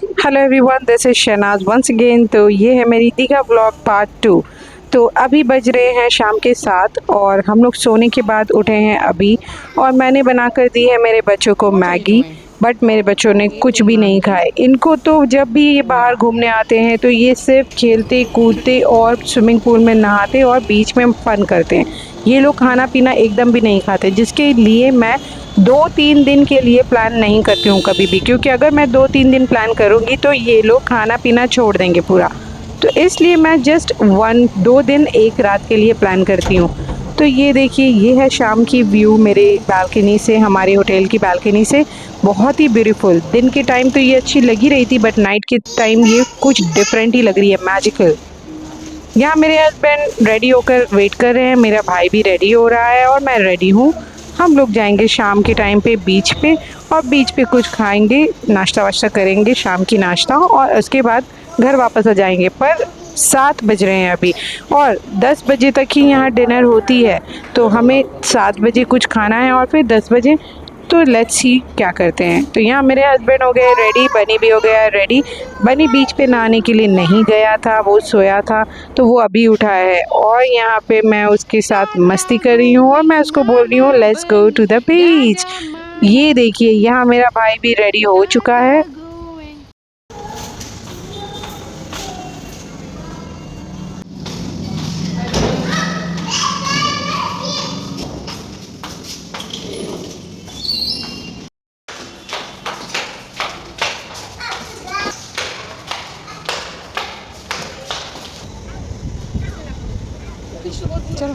Hello everyone, this is Shahnaz once again. तो ये है मेरी दीघा व्लॉग पार्ट 2। तो अभी बज रहे हैं शाम के 7 और हम लोग सोने के बाद उठे हैं अभी। और मैंने बना कर दी है मेरे बच्चों को मैगी, बट मेरे बच्चों ने कुछ भी नहीं खाए। इनको तो जब भी ये बाहर घूमने आते हैं तो ये सिर्फ खेलते कूदते और स्विमिंग पूल में नहाते और बीच में फन करते हैं। ये लोग खाना पीना एकदम भी नहीं खाते, जिसके लिए मैं 2-3 दिन के लिए प्लान नहीं करती हूँ कभी भी, क्योंकि अगर मैं 2-3 दिन प्लान करूँगी तो ये लोग खाना पीना छोड़ देंगे पूरा। तो इसलिए मैं जस्ट 1-2 दिन 1 रात के लिए प्लान करती हूँ। तो ये देखिए, ये है शाम की व्यू मेरे बालकनी से, हमारे होटल की बालकनी से। बहुत ही ब्यूटीफुल। दिन के टाइम तो ये अच्छी लगी रही थी, बट नाइट के टाइम ये कुछ डिफरेंट ही लग रही है, मैजिकल। यहाँ मेरे हस्बैंड रेडी होकर वेट कर रहे हैं, मेरा भाई भी रेडी हो रहा है और मैं रेडी हूँ। हम लोग जाएंगे शाम के टाइम पे बीच पे, और बीच पे कुछ खाएंगे, नाश्ता वाश्ता करेंगे, शाम की नाश्ता, और उसके बाद घर वापस आ जाएंगे। पर 7 बज रहे हैं अभी, और 10 बजे तक ही यहाँ डिनर होती है। तो हमें 7 बजे कुछ खाना है और फिर 10 बजे। तो लेट्स सी क्या करते हैं। तो यहाँ मेरे हस्बैंड हो गए रेडी, बनी भी हो गया रेडी। बनी बीच पे नहाने के लिए नहीं गया था, वो सोया था, तो वो अभी उठा है। और यहाँ पे मैं उसके साथ मस्ती कर रही हूँ और मैं उसको बोल रही हूँ let's go to the beach. ये देखिए, यहाँ मेरा भाई भी रेडी हो चुका है। चलो,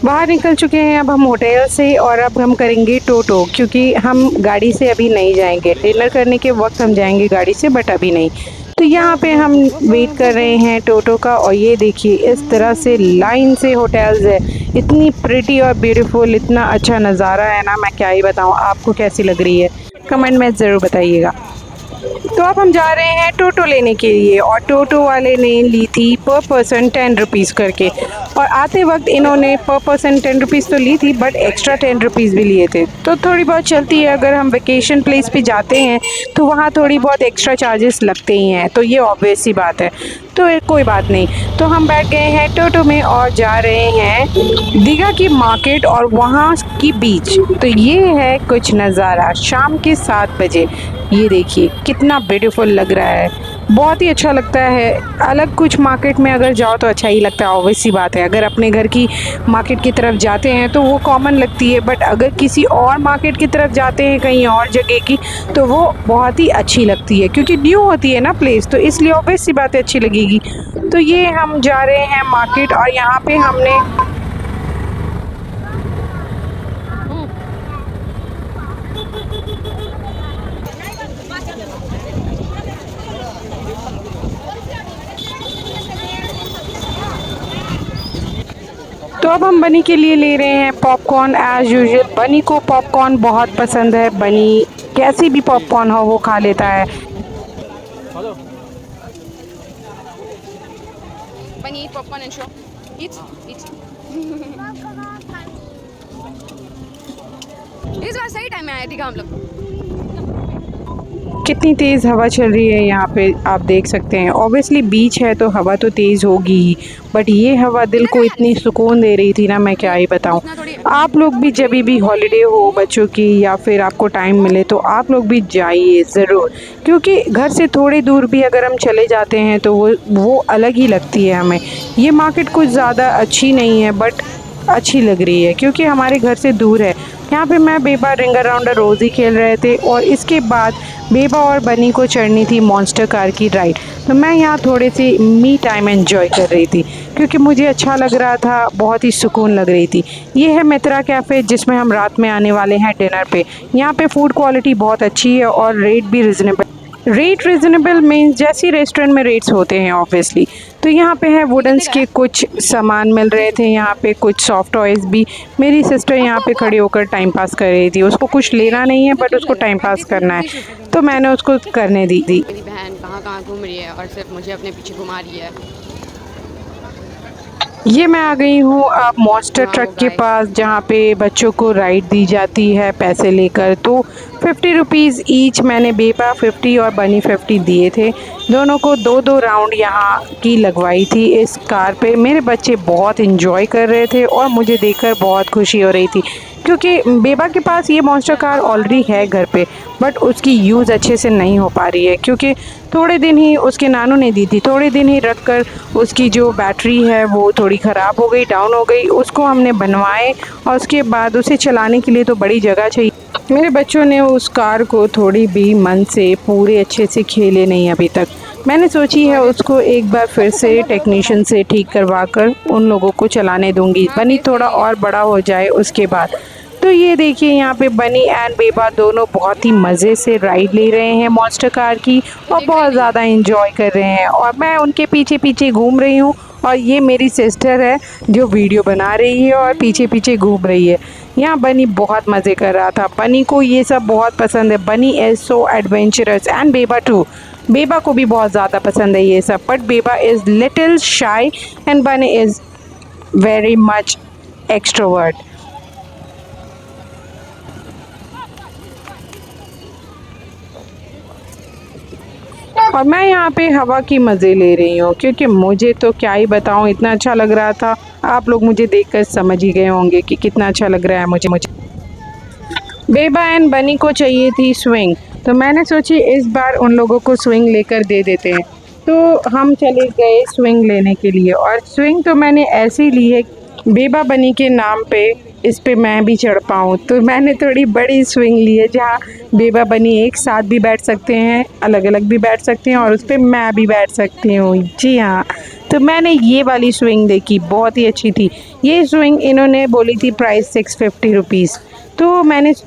बाहर निकल चुके हैं अब हम होटल से, और अब हम करेंगे टोटो, क्योंकि हम गाड़ी से अभी नहीं जाएंगे। डिनर करने के वक्त हम जाएंगे गाड़ी से, बट अभी नहीं। तो यहाँ पे हम वेट कर रहे हैं टोटो का। और ये देखिए, इस तरह से लाइन से होटल्स है, इतनी प्रिटी और ब्यूटीफुल, इतना अच्छा नज़ारा है ना, मैं क्या ही बताऊँ। आपको कैसी लग रही है कमेंट में ज़रूर बताइएगा। तो अब हम जा रहे हैं टोटो लेने के लिए, और टोटो वाले ने ली थी पर पर्सन 10 रुपीज़ करके। और आते वक्त इन्होंने पर पर्सन 10 रुपीज़ तो ली थी, बट एक्स्ट्रा 10 रुपीज़ भी लिए थे। तो थोड़ी बहुत चलती है, अगर हम वेकेशन प्लेस पे जाते हैं तो वहाँ थोड़ी बहुत एक्स्ट्रा चार्जेस लगते ही हैं, तो ये ऑब्वियस सी बात है। तो कोई बात नहीं। तो हम बैठ गए हैं टोटो में और जा रहे हैं दीघा की मार्केट और वहाँ की बीच। तो ये है कुछ नज़ारा शाम के 7 बजे। ये देखिए कितना ब्यूटीफुल लग रहा है, बहुत ही अच्छा लगता है। अलग कुछ मार्केट में अगर जाओ तो अच्छा ही लगता है, ऑब्वियस सी बात है। अगर अपने घर की मार्केट की तरफ जाते हैं तो वो कॉमन लगती है, बट अगर किसी और मार्केट की तरफ जाते हैं कहीं और जगह की, तो वो बहुत ही अच्छी लगती है, क्योंकि न्यू होती है ना प्लेस, तो इसलिए ऑब्वियस सी बात है अच्छी लगेगी। तो ये हम जा रहे हैं मार्केट, और यहाँ पे हमने तो अब हम बनी के लिए ले रहे हैं पॉपकॉर्न एज यूजुअल। बनी को पॉपकॉर्न बहुत पसंद है, बनी कैसी भी पॉपकॉर्न हो वो खा लेता है। Bunny, eat popcorn and show. Eat, eat. इस बार सही टाइम में आए थे हम लोग। कितनी तेज़ हवा चल रही है यहाँ पे, आप देख सकते हैं। ऑब्वियसली बीच है तो हवा तो तेज़ होगी ही, बट ये हवा दिल को इतनी सुकून दे रही थी ना, मैं क्या ही बताऊँ। आप लोग भी जब भी हॉलीडे हो बच्चों की, या फिर आपको टाइम मिले, तो आप लोग भी जाइए ज़रूर, क्योंकि घर से थोड़ी दूर भी अगर हम चले जाते हैं तो वो अलग ही लगती है हमें। ये मार्केट कुछ ज़्यादा अच्छी नहीं है, बट अच्छी लग रही है क्योंकि हमारे घर से दूर है। यहाँ पे मैं, बेबा रिंगर राउंडर रोज़ ही खेल रहे थे, और इसके बाद बेबा और बनी को चढ़नी थी मॉन्स्टर कार की राइड। तो मैं यहाँ थोड़े से मी टाइम एंजॉय कर रही थी, क्योंकि मुझे अच्छा लग रहा था, बहुत ही सुकून लग रही थी। ये है मित्रा कैफ़े, जिसमें हम रात में आने वाले हैं डिनर पे। यहाँ पे फूड क्वालिटी बहुत अच्छी है और रेट भी रिजनेबल। रेट रिजनेबल मीन्स जैसी रेस्टोरेंट में रेट्स होते हैं ऑब्वियसली। तो यहाँ पे है वुडन्स के कुछ सामान मिल रहे थे, यहाँ पे कुछ सॉफ्ट टॉयज़ भी। मेरी सिस्टर यहाँ पे खड़ी होकर टाइम पास कर रही थी, उसको कुछ लेना नहीं है बट उसको टाइम पास करना है, तो मैंने उसको करने दी। मेरी बहन कहाँ कहाँ घूम रही है और सिर्फ मुझे अपने पीछे घुमा रही है। ये मैं आ गई हूँ अब मॉन्स्टर ट्रक के पास, जहाँ पे बच्चों को राइड दी जाती है पैसे लेकर। तो ₹50 ईच मैंने बेबा 50 और बनी 50 दिए थे। दोनों को 2-2 राउंड यहाँ की लगवाई थी इस कार पे। मेरे बच्चे बहुत एंजॉय कर रहे थे और मुझे देखकर बहुत खुशी हो रही थी, क्योंकि बेबा के पास ये मॉन्स्टर कार ऑलरेडी है घर पे, बट उसकी यूज़ अच्छे से नहीं हो पा रही है, क्योंकि थोड़े दिन ही उसके नानू ने दी थी, थोड़े दिन ही रख कर उसकी जो बैटरी है वो थोड़ी ख़राब हो गई, डाउन हो गई। उसको हमने बनवाए और उसके बाद उसे चलाने के लिए तो बड़ी जगह चाहिए। मेरे बच्चों ने उस कार को थोड़ी भी मन से पूरे अच्छे से खेले नहीं अभी तक। मैंने सोची है उसको एक बार फिर से टेक्नीशियन से ठीक करवा कर उन लोगों को चलाने दूंगी, बनी थोड़ा और बड़ा हो जाए उसके बाद। तो ये देखिए यहाँ पे बनी एंड बेबा दोनों बहुत ही मज़े से राइड ले रहे हैं मॉन्स्टर कार की और बहुत ज़्यादा एंजॉय कर रहे हैं, और मैं उनके पीछे पीछे घूम रही हूँ। और ये मेरी सिस्टर है जो वीडियो बना रही है और पीछे पीछे घूम रही है। यहाँ बनी बहुत मज़े कर रहा था, बनी को ये सब बहुत पसंद है। बनी इज़ सो एडवेंचरस एंड बेबा टू। बेबा को भी बहुत ज़्यादा पसंद है ये सब, बट बेबा इज़ लिटिल शाई एंड बनी इज़ वेरी मच एक्सट्रोवर्ट। और मैं यहाँ पे हवा की मज़े ले रही हूँ, क्योंकि मुझे तो क्या ही बताऊँ, इतना अच्छा लग रहा था। आप लोग मुझे देखकर समझ ही गए होंगे कि कितना अच्छा लग रहा है मुझे। बेबा एंड बनी को चाहिए थी स्विंग, तो मैंने सोची इस बार उन लोगों को स्विंग लेकर दे देते हैं। तो हम चले गए स्विंग लेने के लिए, और स्विंग तो मैंने ऐसे ही ली है बेबा बनी के नाम पे, इस पे मैं भी चढ़ पाऊँ। तो मैंने थोड़ी बड़ी स्विंग ली है जहाँ बेबा बनी एक साथ भी बैठ सकते हैं, अलग अलग भी बैठ सकते हैं, और उस पर मैं भी बैठ सकती हूँ। जी हाँ, तो मैंने ये वाली स्विंग देखी, बहुत ही अच्छी थी। ये स्विंग इन्होंने बोली थी प्राइस ₹650। तो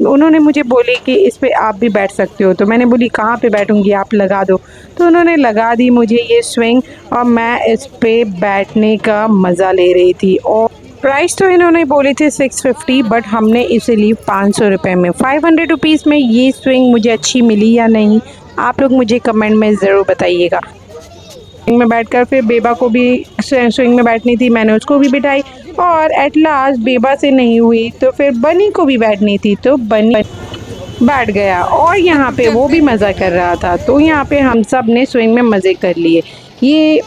उन्होंने मुझे बोली कि इस पे आप भी बैठ सकते हो। तो मैंने बोली कहाँ पे बैठूँगी, आप लगा दो। तो उन्होंने लगा दी मुझे ये स्विंग, और मैं इस पे बैठने का मज़ा ले रही थी। और प्राइस तो इन्होंने बोली थी 650, बट हमने इसे ली ₹500 में। ₹500 में ये स्विंग मुझे अच्छी मिली या नहीं, आप लोग मुझे कमेंट में ज़रूर बताइएगा। स्विंग में बैठकर फिर बेबा को भी स्विंग में बैठनी थी, मैंने उसको भी बिठाई, और एट लास्ट बेबा से नहीं हुई तो फिर बनी को भी बैठनी थी, तो बनी बैठ गया और यहाँ पे वो भी मज़ा कर रहा था। तो यहाँ पे हम सब ने स्विंग में मज़े कर लिए। ये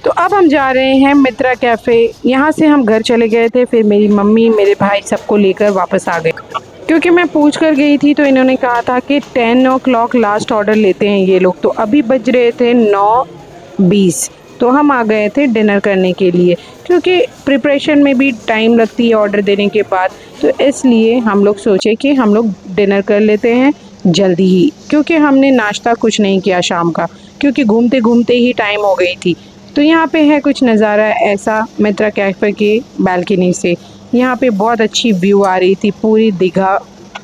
तो अब हम जा रहे हैं मित्रा कैफ़े। यहाँ से हम घर चले गए थे, फिर मेरी मम्मी मेरे भाई सबको लेकर वापस आ गए, क्योंकि मैं पूछ कर गई थी तो इन्होंने कहा था कि 10 o'clock लास्ट ऑर्डर लेते हैं ये लोग। तो अभी बज रहे थे 9:20, तो हम आ गए थे डिनर करने के लिए, क्योंकि प्रिपरेशन में भी टाइम लगती है ऑर्डर देने के बाद। तो इसलिए हम लोग सोचे कि हम लोग डिनर कर लेते हैं जल्दी ही, क्योंकि हमने नाश्ता कुछ नहीं किया शाम का, क्योंकि घूमते घूमते ही टाइम हो गई थी। तो यहाँ पे है कुछ नज़ारा ऐसा मित्रा कैफ़े की बालकनी से। यहाँ पे बहुत अच्छी व्यू आ रही थी पूरी दीघा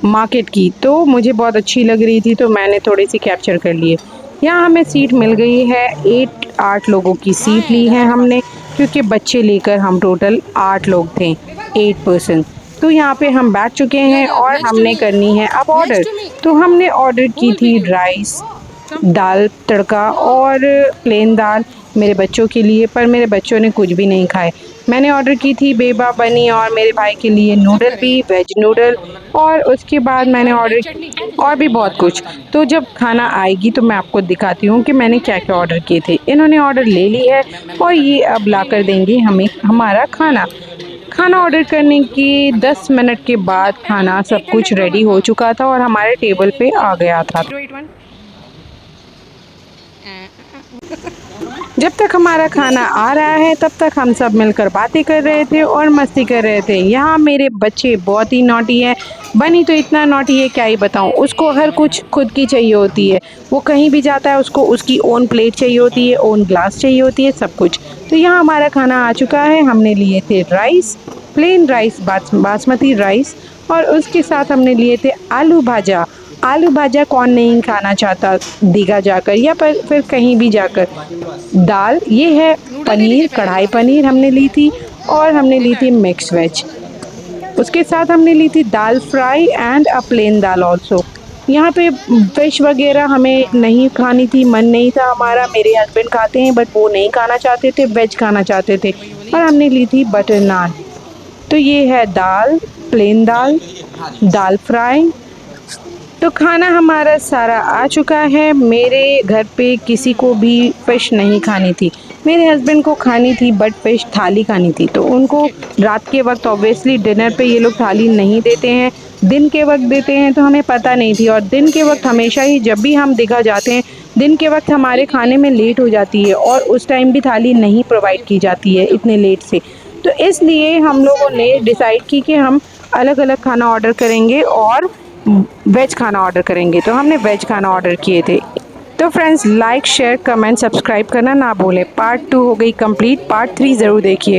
मार्केट की, तो मुझे बहुत अच्छी लग रही थी, तो मैंने थोड़ी सी कैप्चर कर लिए। यहाँ हमें सीट मिल गई है, 8 लोगों की सीट ली है हमने, क्योंकि बच्चे लेकर हम टोटल 8 लोग थे, 8 पर्सन। तो यहाँ पे हम बैठ चुके हैं और हमने करनी है अब ऑर्डर। तो हमने ऑर्डर की थी राइस, दाल तड़का और प्लेन दाल मेरे बच्चों के लिए, पर मेरे बच्चों ने कुछ भी नहीं खाए। मैंने ऑर्डर की थी बेबा बनी और मेरे भाई के लिए नूडल भी, वेज नूडल, और उसके बाद मैंने ऑर्डर और भी बहुत कुछ। तो जब खाना आएगी तो मैं आपको दिखाती हूँ कि मैंने क्या क्या ऑर्डर किए थे। इन्होंने ऑर्डर ले ली है और ये अब ला कर देंगे हमें हमारा खाना। खाना ऑर्डर करने के 10 मिनट के बाद खाना सब कुछ रेडी हो चुका था और हमारे टेबल पे आ गया था। जब तक हमारा खाना आ रहा है तब तक हम सब मिलकर बातें कर रहे थे और मस्ती कर रहे थे। यहाँ मेरे बच्चे बहुत ही नॉटी है, बनी तो इतना नॉटी है क्या ही बताऊँ। उसको हर कुछ खुद की चाहिए होती है, वो कहीं भी जाता है उसको उसकी ओन प्लेट चाहिए होती है, ओन ग्लास चाहिए होती है, सब कुछ। तो यहाँ हमारा खाना आ चुका है। हमने लिए थे rice, plain rice, basmati rice, और उसके साथ हमने लिए थे आलू भाजा। आलू भाजा कौन नहीं खाना चाहता दीघा जाकर या फिर कहीं भी जाकर। दाल ये है, पनीर, कढ़ाई पनीर हमने ली थी, और हमने ली थी मिक्स वेज। उसके साथ हमने ली थी dal fry and a plain dal also. यहाँ पे फिश वगैरह हमें नहीं खानी थी, मन नहीं था हमारा। मेरे हस्बैंड खाते हैं बट वो नहीं खाना चाहते थे, वेज खाना चाहते थे, और हमने ली थी बटर नान। तो ये है दाल, प्लेन दाल, दाल फ्राई, तो खाना हमारा सारा आ चुका है। मेरे घर पे किसी को भी फ़िश नहीं खानी थी। मेरे हस्बैंड को खानी थी बट फ़िश थाली खानी थी। तो उनको रात के वक़्त ऑब्वियसली डिनर पे ये लोग थाली नहीं देते हैं, दिन के वक़्त देते हैं, तो हमें पता नहीं थी। और दिन के वक़्त हमेशा ही जब भी हम दीघा जाते हैं, दिन के वक़्त हमारे खाने में लेट हो जाती है और उस टाइम भी थाली नहीं प्रोवाइड की जाती है इतने लेट से। तो इसलिए हम लोगों ने डिसाइड की कि हम अलग-अलग खाना ऑर्डर करेंगे और वेज खाना ऑर्डर करेंगे। तो हमने वेज खाना ऑर्डर किए थे। तो friends, like share comment subscribe करना ना भूलें। पार्ट 2 हो गई कंप्लीट, पार्ट 3 ज़रूर देखिए।